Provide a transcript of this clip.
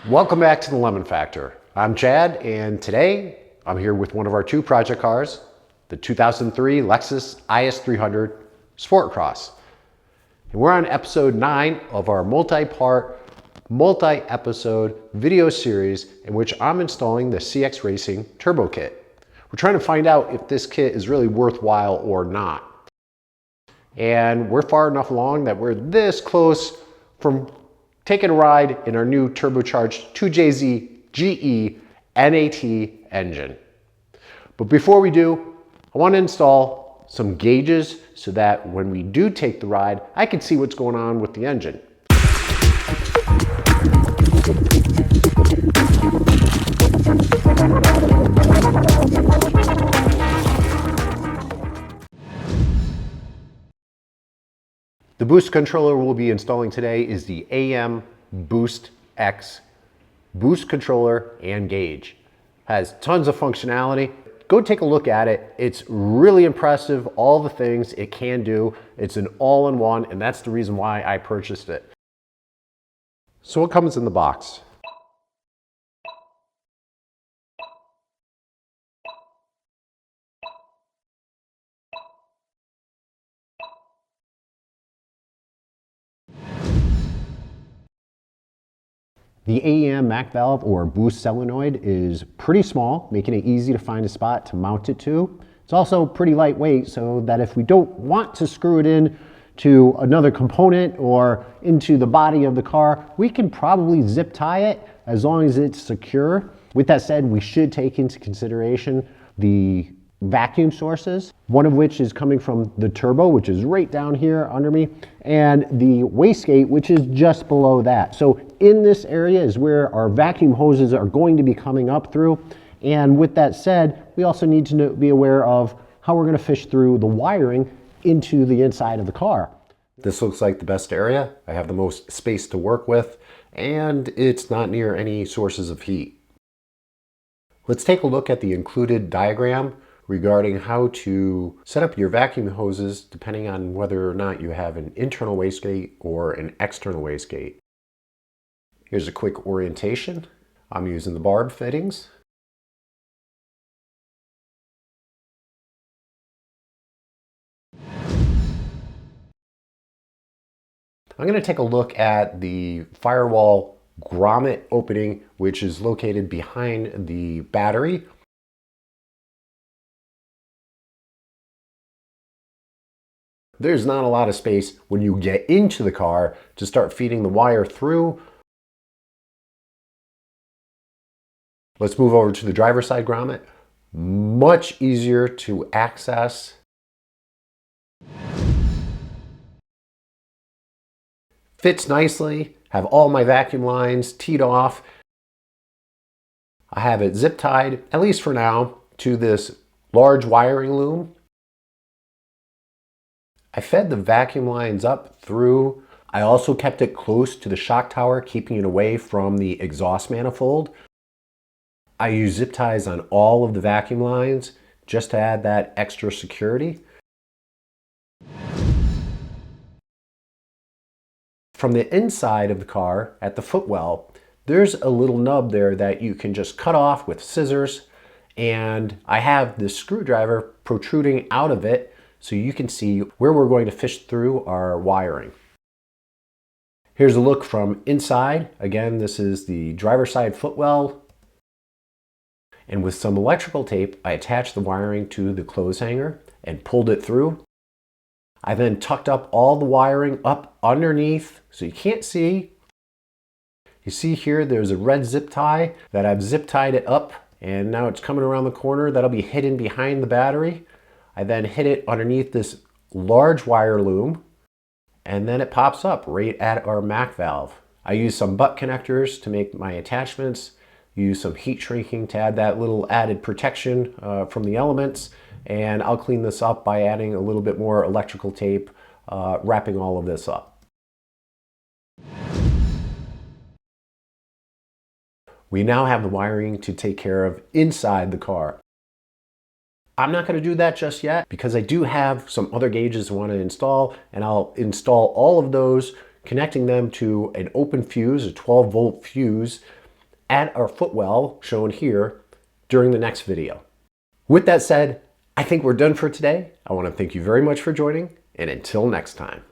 Welcome back to the Lemon Factor. I'm Chad, and today I'm here with one of our two project cars, the 2003 Lexus IS300 Sport Cross. And we're on episode 9 of our multi-part, multi-episode video series in which I'm installing the CX Racing Turbo Kit. We're trying to find out if this kit is really worthwhile or not. And we're far enough along that we're this close from taking a ride in our new turbocharged 2JZ-GE NAT engine. But before we do, I want to install some gauges so that when we do take the ride, I can see what's going on with the engine. The boost controller we'll be installing today is the AEM Boost X boost controller and gauge. Has tons of functionality. Go take a look at it. It's really impressive, all the things it can do. It's an all-in-one, and that's the reason why I purchased it. So what comes in the box? The AEM MAC valve or boost solenoid is pretty small, making it easy to find a spot to mount it to. It's also pretty lightweight, so that if we don't want to screw it in to another component or into the body of the car, we can probably zip tie it as long as it's secure. With that said, we should take into consideration the vacuum sources, one of which is coming from the turbo, which is right down here under me, and the wastegate, which is just below that. So in this area is where our vacuum hoses are going to be coming up through. And with that said, we also need to be aware of how we're going to fish through the wiring into the inside of the car. This looks like the best area. I have the most space to work with, and it's not near any sources of heat. Let's take a look at the included diagram regarding how to set up your vacuum hoses depending on whether or not you have an internal wastegate or an external wastegate. Here's a quick orientation. I'm using the barb fittings. I'm going to take a look at the firewall grommet opening, which is located behind the battery. There's not a lot of space when you get into the car to start feeding the wire through. Let's move over to the driver's side grommet. Much easier to access. Fits nicely. Have all my vacuum lines teed off. I have it zip tied, at least for now, to this large wiring loom. I fed the vacuum lines up through. I also kept it close to the shock tower, keeping it away from the exhaust manifold. I use zip ties on all of the vacuum lines just to add that extra security. From the inside of the car at the footwell, there's a little nub there that you can just cut off with scissors, and I have this screwdriver protruding out of it so you can see where we're going to fish through our wiring. Here's a look from inside. Again, this is the driver's side footwell. And with some electrical tape, I attached the wiring to the clothes hanger and pulled it through. I then tucked up all the wiring up underneath so you can't see. You see here, there's a red zip tie that I've zip tied it up, and now it's coming around the corner. That'll be hidden behind the battery. I then hit it underneath this large wire loom, and then it pops up right at our MAC valve. I use some butt connectors to make my attachments, use some heat shrinking to add that little added protection from the elements, and I'll clean this up by adding a little bit more electrical tape, wrapping all of this up. We now have the wiring to take care of inside the car. I'm not going to do that just yet because I do have some other gauges I want to install, and I'll install all of those, connecting them to an open fuse, a 12-volt fuse, at our footwell shown here during the next video. With that said, I think we're done for today. I want to thank you very much for joining, and until next time.